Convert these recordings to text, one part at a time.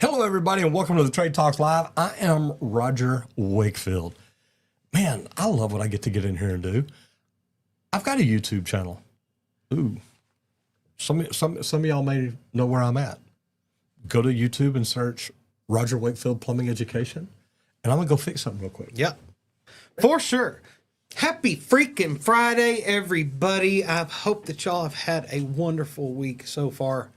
Hello, everybody, and welcome to the Trade Talks Live. I am Roger Wakefield. Man, I love what I get in here and do. I've got a YouTube channel. Ooh, some of y'all may know where I'm at. Go to YouTube and search Roger Wakefield Plumbing Education, and I'm gonna go fix something real quick. Yep, for sure. Happy freaking Friday, everybody. I hope that y'all have had a wonderful week so far.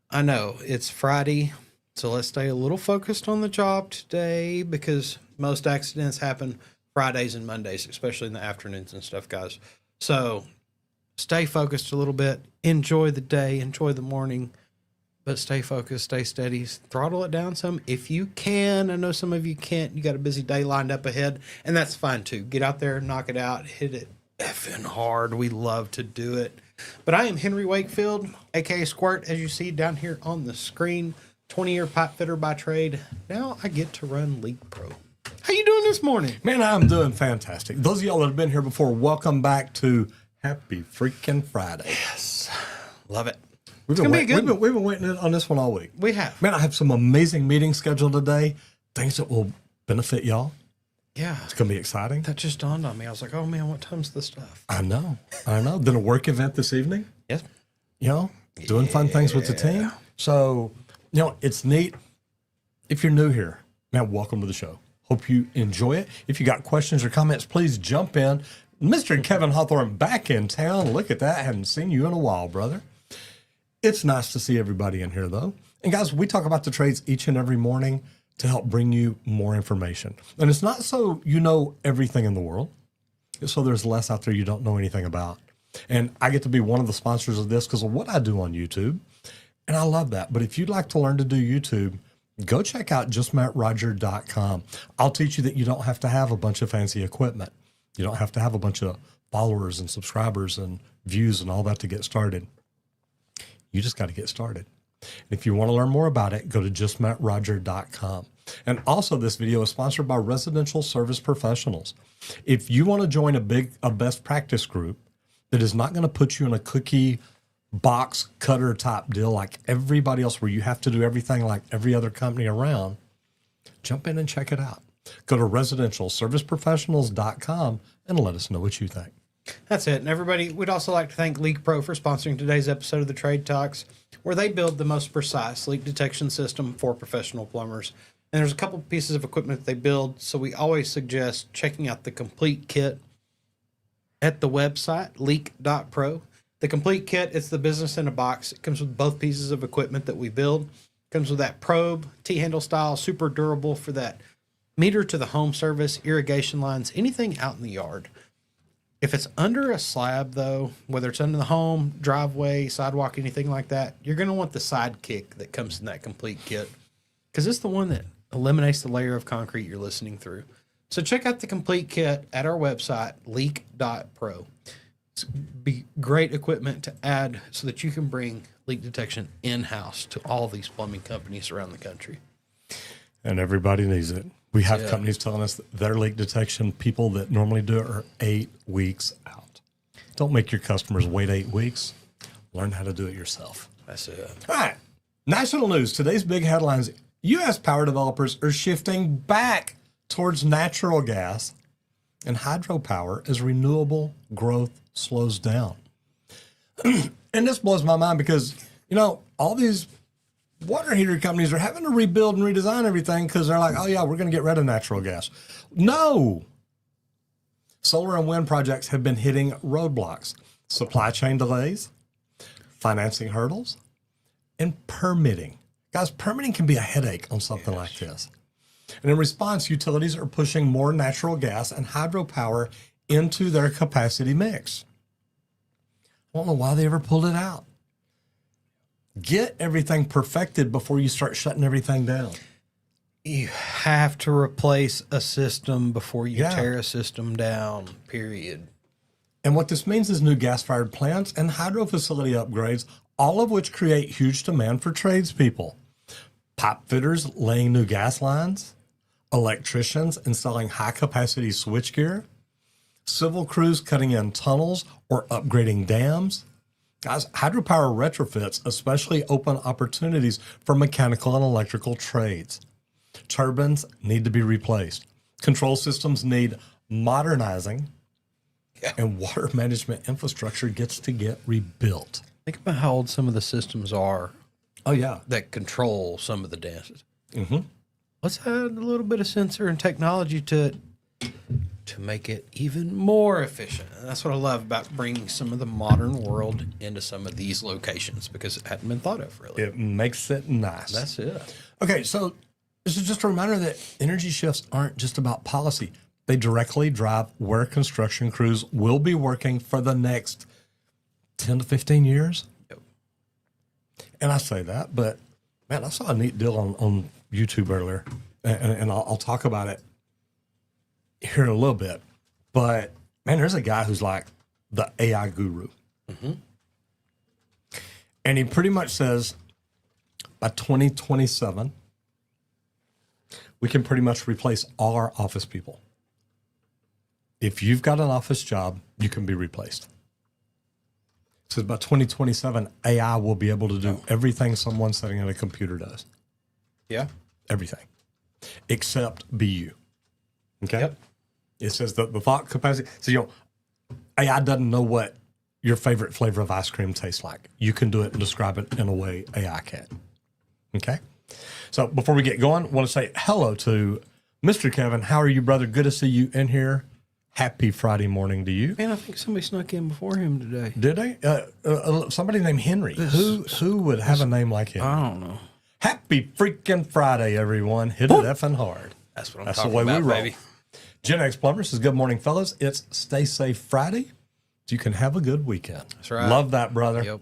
I know it's Friday, so let's stay a little focused on the job today because most accidents happen Fridays and Mondays, especially in the afternoons and stuff, guys. So stay focused a little bit. Enjoy the day, enjoy the morning, but stay focused, stay steady, throttle it down some if you can. I know some of you can't. You got a busy day lined up ahead, and that's fine too. Get out there, knock it out, hit it effing hard. We love to do it. But I am Henry Wakefield, aka Squirt, as you see down here on the screen. 20-year pipe fitter by trade. Now I get to run LeakPro. How you doing this morning? Man, I'm doing fantastic. Those of y'all that have been here before, welcome back to Happy Freaking Friday. Yes, love it. We've been waiting on this one all week. We have. Man, I have some amazing meetings scheduled today. Things that will benefit y'all. Yeah. It's going to be exciting. That just dawned on me. I was like, oh man, what time's the stuff? I know. Then a work event this evening. Yes. You know, doing fun things with the team. So, you know, it's neat. If you're new here, man, welcome to the show. Hope you enjoy it. If you got questions or comments, please jump in. Mr. Kevin Hawthorne back in town. Look at that. Hadn't seen you in a while, brother. It's nice to see everybody in here, though. And guys, we talk about the trades each and every morning to help bring you more information. And it's not so you know everything in the world. It's so there's less out there you don't know anything about. And I get to be one of the sponsors of this because of what I do on YouTube. And I love that. But if you'd like to learn to do YouTube, go check out justmattroger.com. I'll teach you that you don't have to have a bunch of fancy equipment. You don't have to have a bunch of followers and subscribers and views and all that to get started. You just got to get started. If you want to learn more about it, go to justmattroger.com. And also this video is sponsored by Residential Service Professionals. If you want to join a best practice group that is not going to put you in a cookie box cutter type deal like everybody else where you have to do everything like every other company around, jump in and check it out. Go to residentialserviceprofessionals.com and let us know what you think. That's it. And everybody, we'd also like to thank LeakPro for sponsoring today's episode of the Trade Talks, where they build the most precise leak detection system for professional plumbers. And there's a couple pieces of equipment that they build, so we always suggest checking out the complete kit at the website, leak.pro. The complete kit, it's the business in a box. It comes with both pieces of equipment that we build. It comes with that probe, T-handle style, super durable for that meter to the home service, irrigation lines, anything out in the yard. If it's under a slab, though, whether it's under the home, driveway, sidewalk, anything like that, you're going to want the sidekick that comes in that complete kit because it's the one that eliminates the layer of concrete you're listening through. So check out the complete kit at our website, leak.pro. It's be great equipment to add so that you can bring leak detection in-house to all these plumbing companies around the country. And everybody needs it. We have companies telling us that their leak detection people that normally do it are 8 weeks out. Don't make your customers wait 8 weeks. Learn how to do it yourself. That's it. All right. National news. Today's big headlines. U.S. power developers are shifting back towards natural gas and hydropower as renewable growth slows down. And this blows my mind because, you know, all these water heater companies are having to rebuild and redesign everything because they're like, oh, yeah, we're going to get rid of natural gas. No. Solar and wind projects have been hitting roadblocks, supply chain delays, financing hurdles, and permitting. Guys, permitting can be a headache on something like this. And in response, utilities are pushing more natural gas and hydropower into their capacity mix. I don't know why they ever pulled it out. Get everything perfected before you start shutting everything down. You have to replace a system before you tear a system down, period. And what this means is new gas-fired plants and hydro facility upgrades, all of which create huge demand for tradespeople. Pipe fitters laying new gas lines, electricians installing high-capacity switchgear, civil crews cutting in tunnels or upgrading dams, Guys, hydropower retrofits especially open opportunities for mechanical and electrical trades. Turbines need to be replaced. Control systems need modernizing. Yeah. And water management infrastructure gets to get rebuilt. Think about how old some of the systems are. Oh, yeah. That control some of the dances. Mm-hmm. Let's add a little bit of sensor and technology to it to make it even more efficient. And that's what I love about bringing some of the modern world into some of these locations because it hadn't been thought of really. It makes it nice. That's it. Okay, so this is just a reminder that energy shifts aren't just about policy. They directly drive where construction crews will be working for the next 10 to 15 years. Yep. And I say that, but man, I saw a neat deal on YouTube earlier, and I'll talk about it here in a little bit. But man, there's a guy who's like the AI guru. Mm-hmm. And he pretty much says by 2027, we can pretty much replace all our office people. If you've got an office job, you can be replaced. So by 2027, AI will be able to do everything someone sitting at a computer does. Yeah. Everything. Except be you. Okay? Yep. It says the thought capacity. So, AI doesn't know what your favorite flavor of ice cream tastes like. You can do it and describe it in a way AI can't. Okay? So before we get going, I want to say hello to Mr. Kevin. How are you, brother? Good to see you in here. Happy Friday morning to you. Man, I think somebody snuck in before him today. Did they? Somebody named Henry. Who would have a name like him? I don't know. Happy freaking Friday, everyone. Hit it effing hard. That's what I'm That's talking the way about, we roll. baby. Gen X Plumbers says, good morning, fellas. It's Stay Safe Friday. So you can have a good weekend. That's right. Love that, brother. Yep.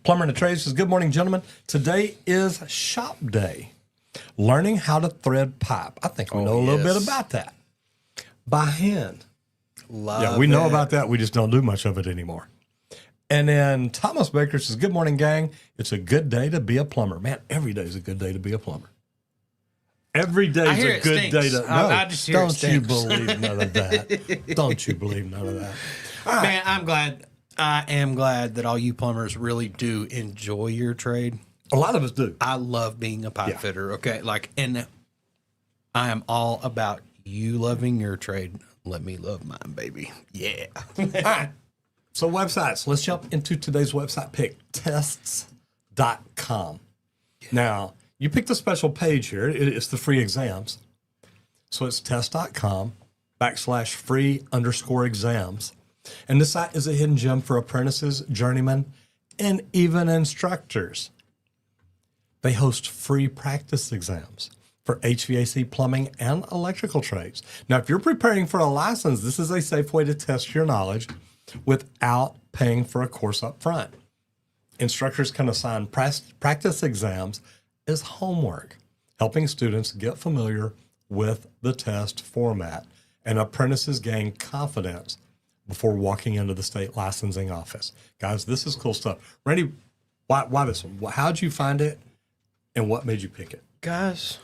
Plumber in the Trades says, good morning, gentlemen. Today is shop day. Learning how to thread pipe. I think we know a little bit about that. By hand. Love we know it. about that. We just don't do much of it anymore. And then Thomas Baker says, good morning, gang. It's a good day to be a plumber. Man, every day is a good day to be a plumber. Every day is a good day to... No, I just hear it don't you stinks. believe none of that. Don't you believe none of that. All right. Man, I am glad that all you plumbers really do enjoy your trade. A lot of us do. I love being a pipe fitter. Okay. And I am all about you loving your trade. Let me love mine, baby. Yeah. All right. So websites. Let's jump into today's website pick, tests.com. Now, you picked a special page here. It's the free exams. So it's test.com/free_exams. And this site is a hidden gem for apprentices, journeymen, and even instructors. They host free practice exams for HVAC, plumbing, and electrical trades. Now, if you're preparing for a license, this is a safe way to test your knowledge without paying for a course up front. Instructors can assign practice exams as homework, helping students get familiar with the test format, and apprentices gain confidence before walking into the state licensing office. Guys, this is cool stuff. Randy, why this one? How'd you find it, and what made you pick it? Guys,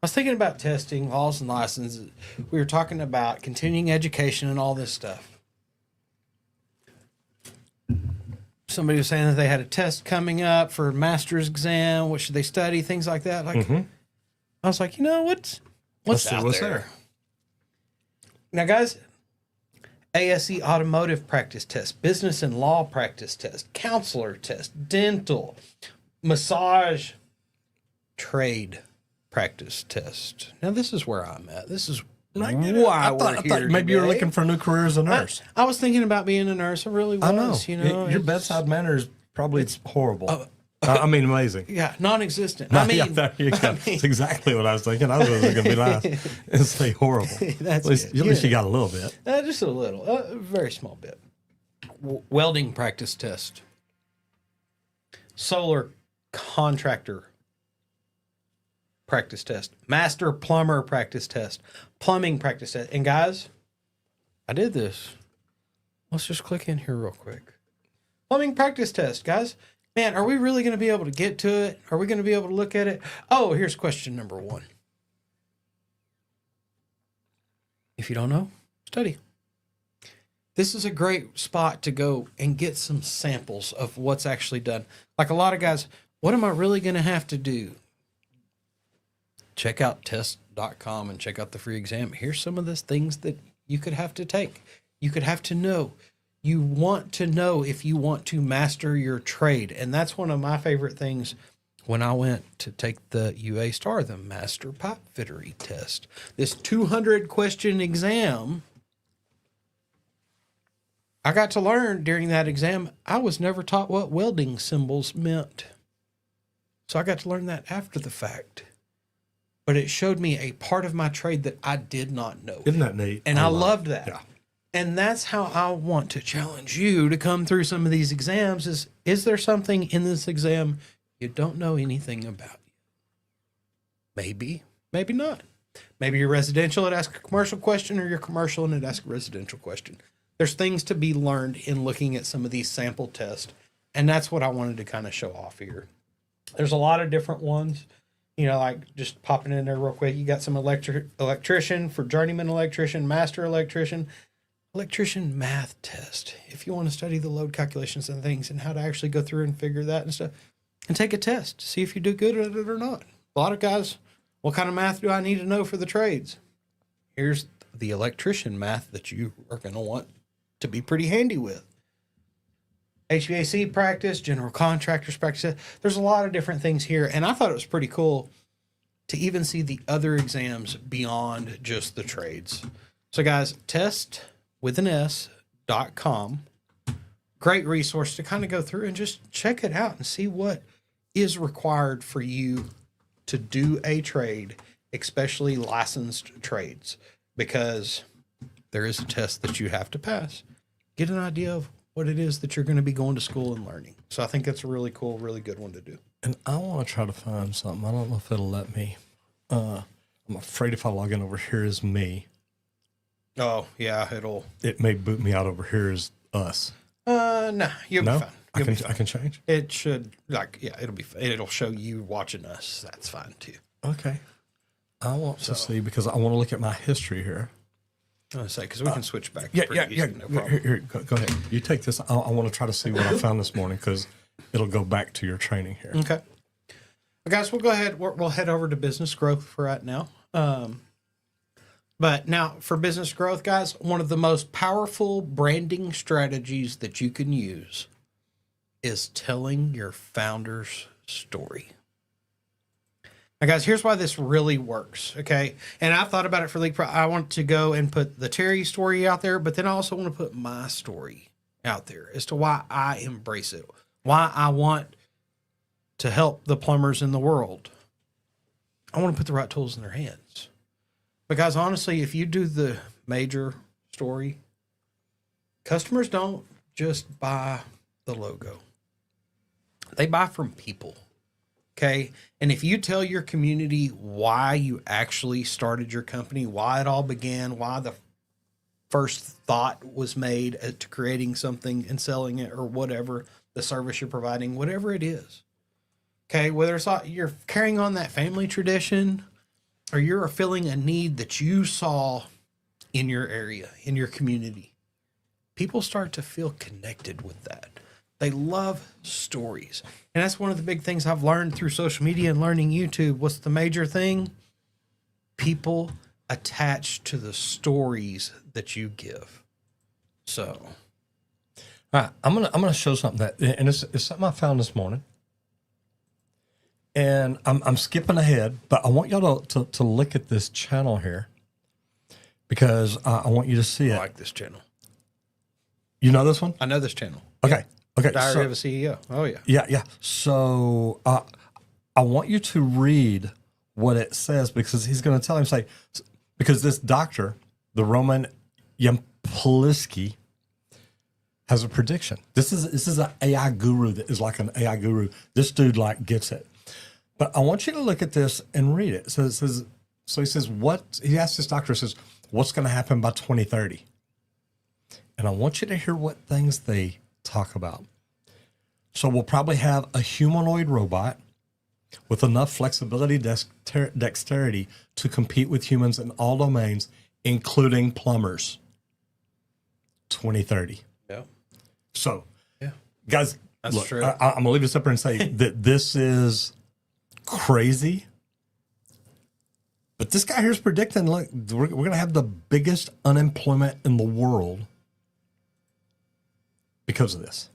I was thinking about testing, laws, and licenses. We were talking about continuing education and all this stuff. Somebody was saying that they had a test coming up for a master's exam. What should they study? Things like that. Like, I was like, what's out there? Now, guys, ASE automotive practice test, business and law practice test, counselor test, dental, massage, trade practice test. Now, this is where I'm at. This is why I thought maybe you were looking for a new career as a nurse. I was thinking about being a nurse. I really was. I know. Your bedside manner is probably horrible. I mean, amazing. Yeah, non-existent. There you go. That's exactly what I was thinking. I was going to be nice and say horrible. That's at least you got a little bit. Just a little. A very small bit. Welding practice test. Solar contractor practice test. Master plumber practice test. Plumbing practice test. And guys, I did this. Let's just click in here real quick. Plumbing practice test, guys. Man, are we really going to be able to get to it? Are we going to be able to look at it? Oh, here's question number 1. If you don't know, study. this is a great spot to go and get some samples of what's actually done. Like a lot of guys, what am I really going to have to do? Check out test.com and check out the free exam. Here's some of the things that you could have to take. You could have to know. You want to know if you want to master your trade. And that's one of my favorite things when I went to take the UA STAR, the Master Pipe Fittery test. This 200 question exam, I got to learn during that exam. I was never taught what welding symbols meant. So I got to learn that after the fact. But it showed me a part of my trade that I did not know. Isn't that neat? And I loved that. Yeah. And that's how I want to challenge you to come through some of these exams is there something in this exam you don't know anything about? Maybe, maybe not. Maybe you're residential and ask a commercial question, or you're commercial and ask a residential question. There's things to be learned in looking at some of these sample tests. And that's what I wanted to kind of show off here. There's a lot of different ones. You know, like just popping in there real quick. You got some electrician for journeyman electrician, master electrician math test. If you want to study the load calculations and things and how to actually go through and figure that and stuff, and take a test to see if you do good at it or not. A lot of guys, what kind of math do I need to know for the trades? Here's the electrician math that you are going to want to be pretty handy with. HVAC practice, general contractors practice. There's a lot of different things here. And I thought it was pretty cool to even see the other exams beyond just the trades. So guys, testwithanis.com. Great resource to kind of go through and just check it out and see what is required for you to do a trade, especially licensed trades, because there is a test that you have to pass. Get an idea of what it is that you're going to be going to school and learning. So I think that's a really cool, really good one to do. And I want to try to find something. I don't know if it'll let me. I'm afraid if I log in over here as me. Oh, yeah, It may boot me out over here as us. No, you'll be fine. I can change? It should, it'll show you watching us. That's fine too. Okay. I want to see, because I want to look at my history here. I was going to say, because we can switch back. Yeah. No problem. Here, go ahead. You take this. I want to try to see what I found this morning, because it'll go back to your training here. Okay. Well, guys, we'll go ahead. We'll head over to business growth for right now. But now for business growth, guys, one of the most powerful branding strategies that you can use is telling your founder's story. Now, guys, here's why this really works, okay? And I've thought about it for LeakPro. I want to go and put the Terry story out there, but then I also want to put my story out there as to why I embrace it, why I want to help the plumbers in the world. I want to put the right tools in their hands. Because honestly, if you do the major story, customers don't just buy the logo. They buy from people. Okay. And if you tell your community why you actually started your company, why it all began, why the first thought was made to creating something and selling it, or whatever the service you're providing, whatever it is. Okay. Whether it's you're carrying on that family tradition, or you're filling a need that you saw in your area, in your community, people start to feel connected with that. They love stories. And that's one of the big things I've learned through social media and learning YouTube. What's the major thing? People attach to the stories that you give. So, all right, I'm gonna show something and it's something I found this morning. And I'm skipping ahead, but I want y'all to look at this channel here, because I want you to see it. I like this channel. You know this one? I know this channel. Okay. Diary of a CEO. Oh, yeah. Yeah. So I want you to read what it says, because he's going to tell him, because this doctor, the Roman Yampliski, has a prediction. This is an AI guru that is like an AI guru. This dude gets it. But I want you to look at this and read it. So he says, he asks this doctor, says, what's going to happen by 2030? And I want you to hear what things they talk about. So we'll probably have a humanoid robot with enough flexibility, dexterity to compete with humans in all domains, including plumbers. 2030. Yeah. So, Yeah. guys, That's look, true. I'm going to leave this up here and say that this is crazy. But this guy here is predicting, look, we're going to have the biggest unemployment in the world because of this.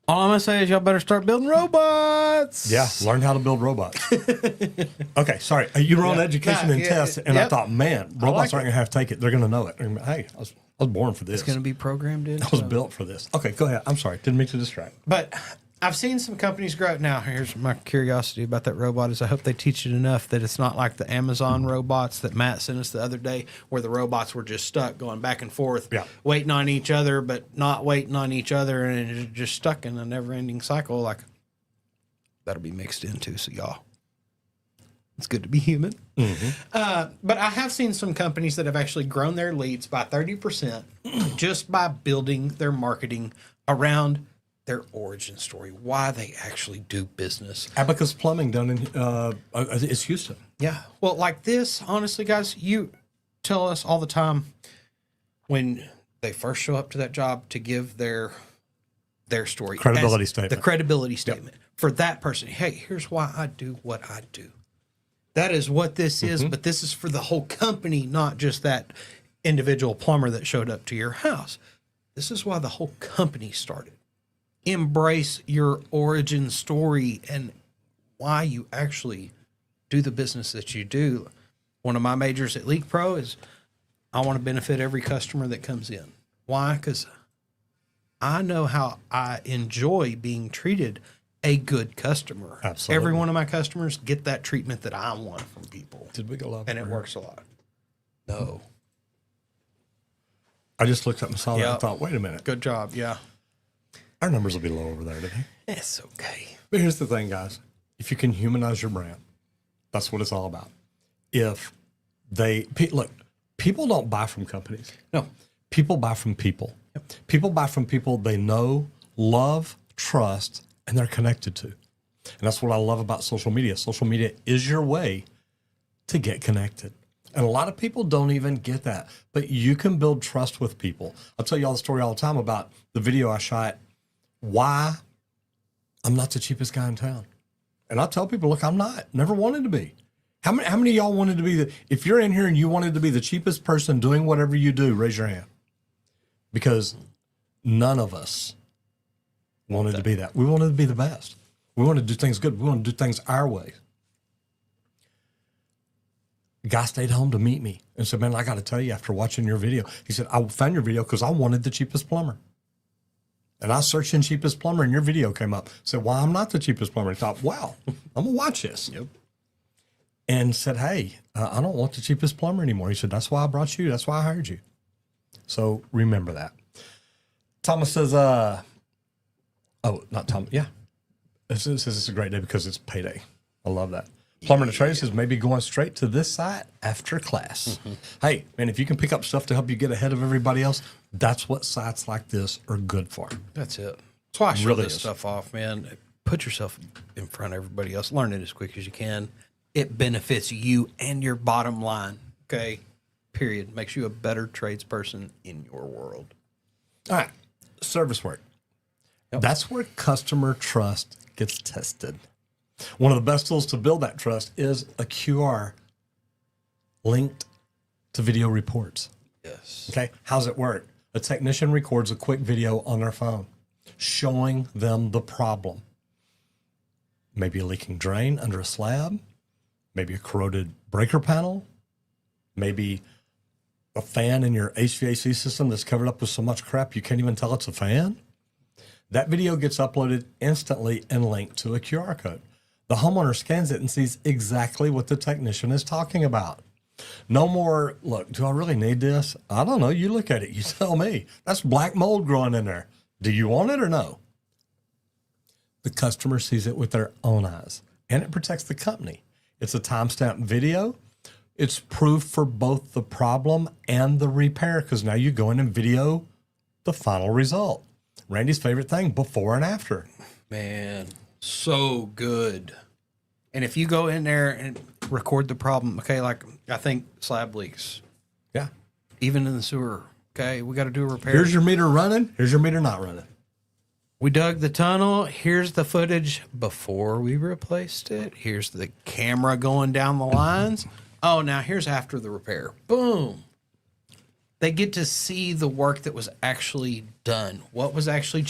All I'm gonna say is y'all better start building robots. Yeah, learn how to build robots. Okay, sorry. You were on education and tests, and I thought, man, robots aren't going to have to take it. They're going to know it. Hey, I was born for this. It's gonna be programmed in. I was built for this. Okay, go ahead. I'm sorry. Didn't mean to distract. But I've seen some companies grow. Now, here's my curiosity about that robot: is I hope they teach it enough that it's not like the Amazon robots that Matt sent us the other day, where the robots were just stuck, going back and forth, waiting on each other, but not waiting on each other, and just stuck in a never-ending cycle. Like that'll be mixed into. So y'all, it's good to be human. But I have seen some companies that have actually grown their leads by 30% just by building their marketing around their origin story, why they actually do business. Abacus Plumbing done in it's Houston. Yeah. Well, like this, honestly, guys, you tell us all the time when they first show up to that job to give their story. Credibility statement. The credibility statement for that person. Hey, here's why I do what I do. That is what this is, but this is for the whole company, not just that individual plumber that showed up to your house. This is why the whole company started. Embrace your origin story and why you actually do the business that you do. One of my majors at LeakPro is I want to benefit every customer that comes in. Why? Because I know how I enjoy being treated a good customer. Absolutely. Every one of my customers get that treatment that I want from people. Did we go live? And it works a lot. No. I just looked up and saw that and thought, wait a minute. Good job. Yeah. Our numbers will be low over there today. It's okay. But here's the thing, guys. If you can humanize your brand, that's what it's all about. If look, people don't buy from companies. No. People buy from people. Yep. People buy from people they know, love, trust, and they're connected to. And that's what I love about social media. Social media is your way to get connected. And a lot of people don't even get that. But you can build trust with people. I'll tell you all the story all the time about the video I shot, why I'm not the cheapest guy in town. And I tell people, look, I'm not. Never wanted to be. How many of y'all wanted to be if you're in here and you wanted to be the cheapest person doing whatever you do, raise your hand. Because none of us wanted to be that. We wanted to be the best. We wanted to do things good. We wanted to do things our way. The guy stayed home to meet me and said, man, I got to tell you, after watching your video, he said, I found your video because I wanted the cheapest plumber. And I searched in cheapest plumber and your video came up. Said, well, I'm not the cheapest plumber. I thought, wow, I'm going to watch this. Yep. And said, hey, I don't want the cheapest plumber anymore. He said, that's why I brought you. That's why I hired you. So remember that. Thomas says, not Thomas. Yeah. It says it's a great day because it's payday. I love that. Plumber to Trade says maybe going straight to this site after class. Hey, man, if you can pick up stuff to help you get ahead of everybody else, that's what sites like this are good for. That's it. That's why I show this stuff off, man. Put yourself in front of everybody else. Learn it as quick as you can. It benefits you and your bottom line. Okay. Period. Makes you a better tradesperson in your world. All right. Service work. Yep. That's where customer trust gets tested. One of the best tools to build that trust is a QR linked to video reports. Yes. Okay. How's it work? A technician records a quick video on their phone showing them the problem. Maybe a leaking drain under a slab, maybe a corroded breaker panel, maybe a fan in your HVAC system that's covered up with so much crap you can't even tell it's a fan. That video gets uploaded instantly and linked to a QR code. The homeowner scans it and sees exactly what the technician is talking about. No more, look, do I really need this? I don't know. You look at it. You tell me. That's black mold growing in there. Do you want it or no? The customer sees it with their own eyes, and it protects the company. It's a timestamped video. It's proof for both the problem and the repair because now you go in and video the final result. Randy's favorite thing, before and after. Man, so good. And if you go in there and record the problem, okay, like I think slab leaks. Yeah. Even in the sewer, Okay, we got to do a repair. Here's your meter running. Here's your meter not running. We dug the tunnel. Here's the footage before we replaced it. Here's the camera going down the lines. Oh, now here's after the repair. Boom. They get to see the work that was actually done. What was actually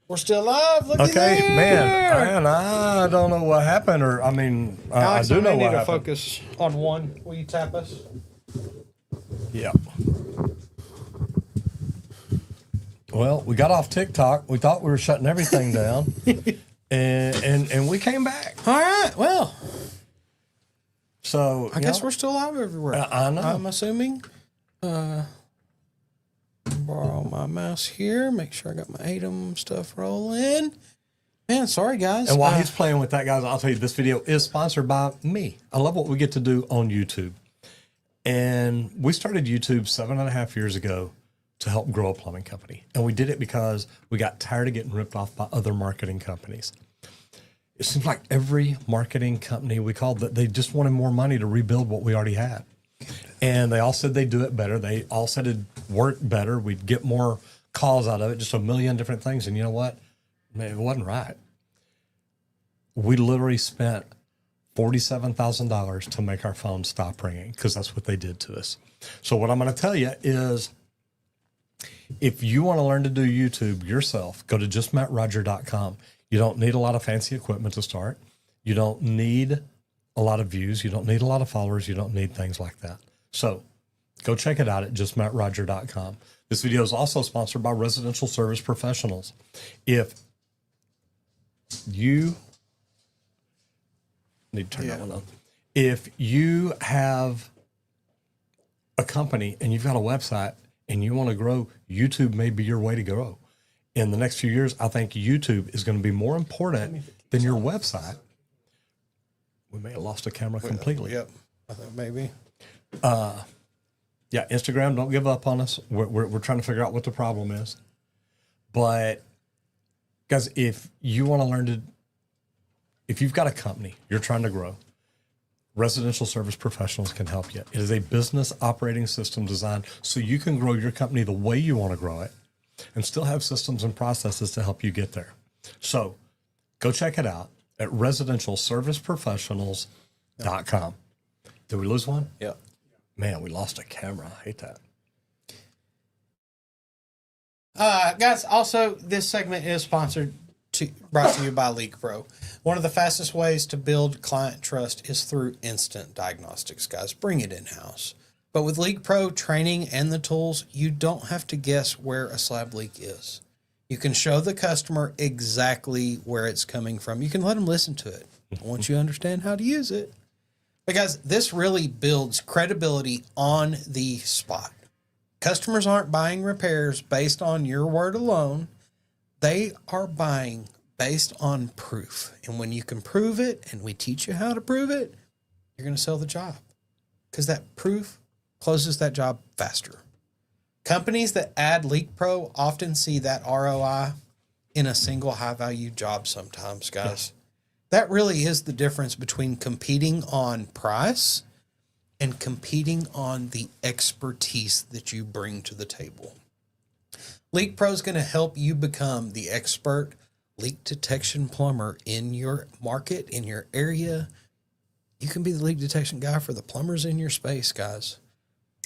We're still live. Look at Okay, there. man, I don't know what happened, or I mean, I Alex, do know need what to happened. focus on one. Will you tap us? Yeah. Well, we got off TikTok. We thought we were shutting everything down, and we came back. All right. Well, So I guess we're still live everywhere. I know. I'm assuming. Borrow my mouse here. Make sure I got my ATEM stuff rolling. Man, sorry guys. And while he's playing with that, guys, I'll tell you this video is sponsored by me. I love what we get to do on YouTube. And we started YouTube 7.5 years ago to help grow a plumbing company. And we did it because we got tired of getting ripped off by other marketing companies. It seems like every marketing company we called, that they just wanted more money to rebuild what we already had. And they all said they'd do it better. They all said it'd work better. We'd get more calls out of it, just a million different things. And you know what? Man, it wasn't right. We literally spent $47,000 to make our phone stop ringing because that's what they did to us. So what I'm going to tell you is, if you want to learn to do YouTube yourself, go to justmattroger.com. You don't need a lot of fancy equipment to start. You don't need a lot of views. You don't need a lot of followers. You don't need things like that. So go check it out at justmattroger.com. This video is also sponsored by Residential Service Professionals. If you need to turn that one on. If you have a company and you've got a website and you want to grow, YouTube may be your way to grow. In the next few years, I think YouTube is going to be more important than your website. We may have lost the camera completely. Yep. I think maybe. Yeah, Instagram, don't give up on us. We're trying to figure out what the problem is. But guys, if you want to learn to, if you've got a company, you're trying to grow, Residential Service Professionals can help you. It is a business operating system designed so you can grow your company the way you want to grow it and still have systems and processes to help you get there. So go check it out at residentialserviceprofessionals.com. Did we lose one? Yeah. Man, we lost a camera. I hate that. Guys, also, this segment is brought to you by LeakPro. One of the fastest ways to build client trust is through instant diagnostics, guys. Bring it in-house. But with LeakPro training and the tools, you don't have to guess where a slab leak is. You can show the customer exactly where it's coming from. You can let them listen to it once you understand how to use it. Because this really builds credibility on the spot. Customers aren't buying repairs based on your word alone. They are buying based on proof. And when you can prove it and we teach you how to prove it, you're going to sell the job. Because that proof closes that job faster. Companies that add LeakPro often see that ROI in a single high-value job sometimes, guys. That really is the difference between competing on price and competing on the expertise that you bring to the table. LeakPro is going to help you become the expert leak detection plumber in your market, in your area. You can be the leak detection guy for the plumbers in your space, guys.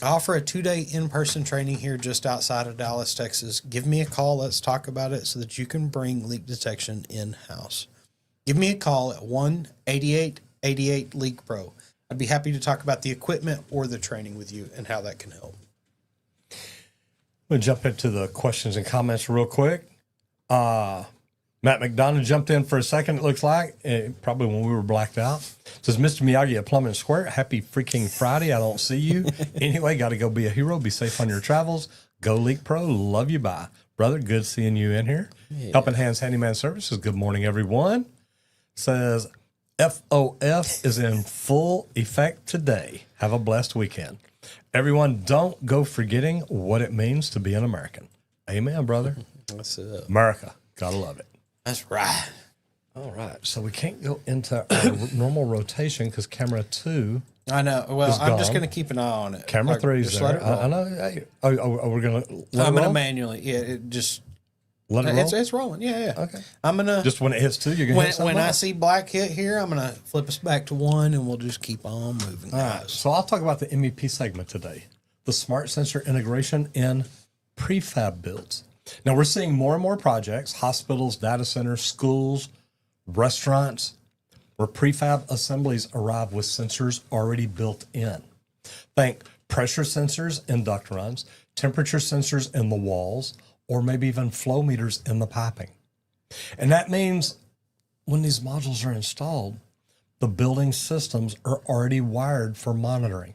I offer a 2-day in-person training here just outside of Dallas, Texas. Give me a call. Let's talk about it so that you can bring leak detection in-house. Give me a call at 1-8888-LEAKPRO. I'd be happy to talk about the equipment or the training with you and how that can help. We'll jump into the questions and comments real quick. Matt McDonough jumped in for a second, it looks like, probably when we were blacked out. Says, Mr. Miyagi at Plumbing Square, happy freaking Friday. I don't see you. Anyway, got to go be a hero. Be safe on your travels. Go LeakPro. Love you. Bye. Brother, good seeing you in here. Yeah. Helping Hands Handyman Services. Good morning, everyone. Says, FOF is in full effect today. Have a blessed weekend. Everyone, don't go forgetting what it means to be an American. Amen, brother. That's it. America. Gotta love it. That's right. All right. So we can't go into our normal rotation because camera 2. I know. Well, I'm just going to keep an eye on it. Camera 3 is there. I know. Hey, we're going to I'm going to manually. Yeah, it just. Let it roll? It's rolling. Yeah. Okay. I'm going to. Just when it hits 2, you're going to hit something When I else. see black hit here, I'm going to flip us back to 1 and we'll just keep on moving. All right. So I'll talk about the MEP segment today. The smart sensor integration in prefab builds. Now we're seeing more and more projects, hospitals, data centers, schools, restaurants, where prefab assemblies arrive with sensors already built in. Think pressure sensors in duct runs, temperature sensors in the walls, or maybe even flow meters in the piping. And that means when these modules are installed, the building systems are already wired for monitoring.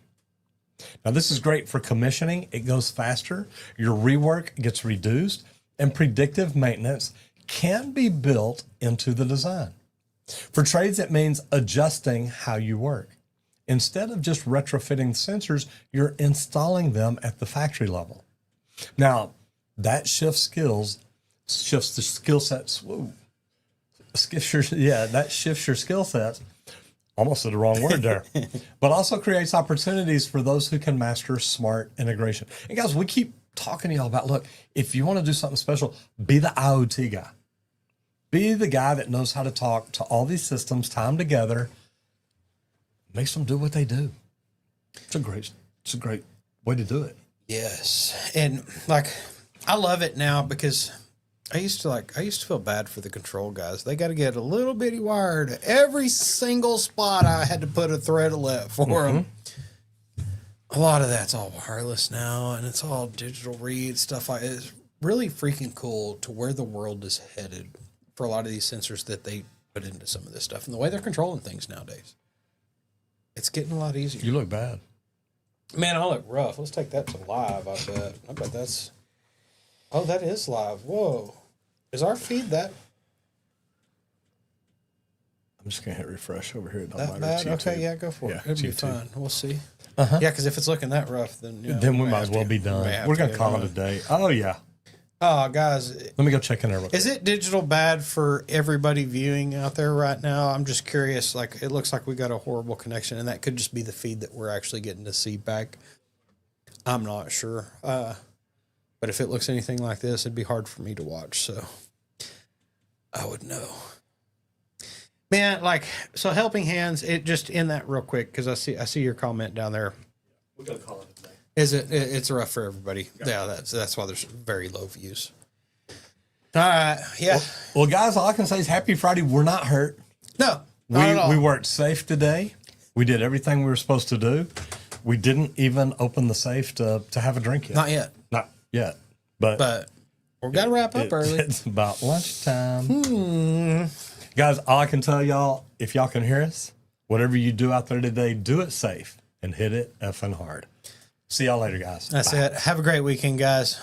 Now, this is great for commissioning. It goes faster, your rework gets reduced, and predictive maintenance can be built into the design. For trades, it means adjusting how you work. Instead of just retrofitting sensors, you're installing them at the factory level. Now, that shifts the skill sets. Whoa. That shifts your skill sets. Almost said the wrong word there. But also creates opportunities for those who can master smart integration. And guys, we keep talking to y'all about, look, if you want to do something special, be the IoT guy. Be the guy that knows how to talk to all these systems, tie them together, makes them do what they do. It's a great way to do it. Yes. And like, I love it now because I used to feel bad for the control guys. They got to get a little bitty wire to every single spot. I had to put a thread of let for them. A lot of that's all wireless now, and it's all digital read stuff. It's really freaking cool to where the world is headed for a lot of these sensors that they put into some of this stuff and the way they're controlling things nowadays. It's getting a lot easier. You look bad. Man, I look rough. Let's take that to live, I bet that's... Oh, that is live. Whoa. Is our feed that... I'm just going to hit refresh over here. That bad? Okay, yeah, go for it. It'll be fine. We'll see. Uh-huh. Yeah, because if it's looking that rough, then... Then we might as well be done. We're going to call it a day. Oh, yeah. Oh, guys. Let me go check in there real quick. Is it digital bad for everybody viewing out there right now? I'm just curious. Like, it looks like we got a horrible connection, and that could just be the feed that we're actually getting to see back. I'm not sure. But if it looks anything like this, it'd be hard for me to watch, so I would know. Man, like, so Helping Hands, it just in that real quick, because I see your comment down there. We're going to call it a day. Is it? It's rough for everybody. Yeah, that's why there's very low views. All right, yeah. Well, guys, all I can say is happy Friday. We're not hurt. No, not at all. We worked safe today. We did everything we were supposed to do. We didn't even open the safe to have a drink yet. Not yet. Not yet. But we've got to wrap up early. It's about lunchtime. Guys, all I can tell y'all, if y'all can hear us, whatever you do out there today, do it safe and hit it effing hard. See y'all later, guys. That's it. Have a great weekend, guys.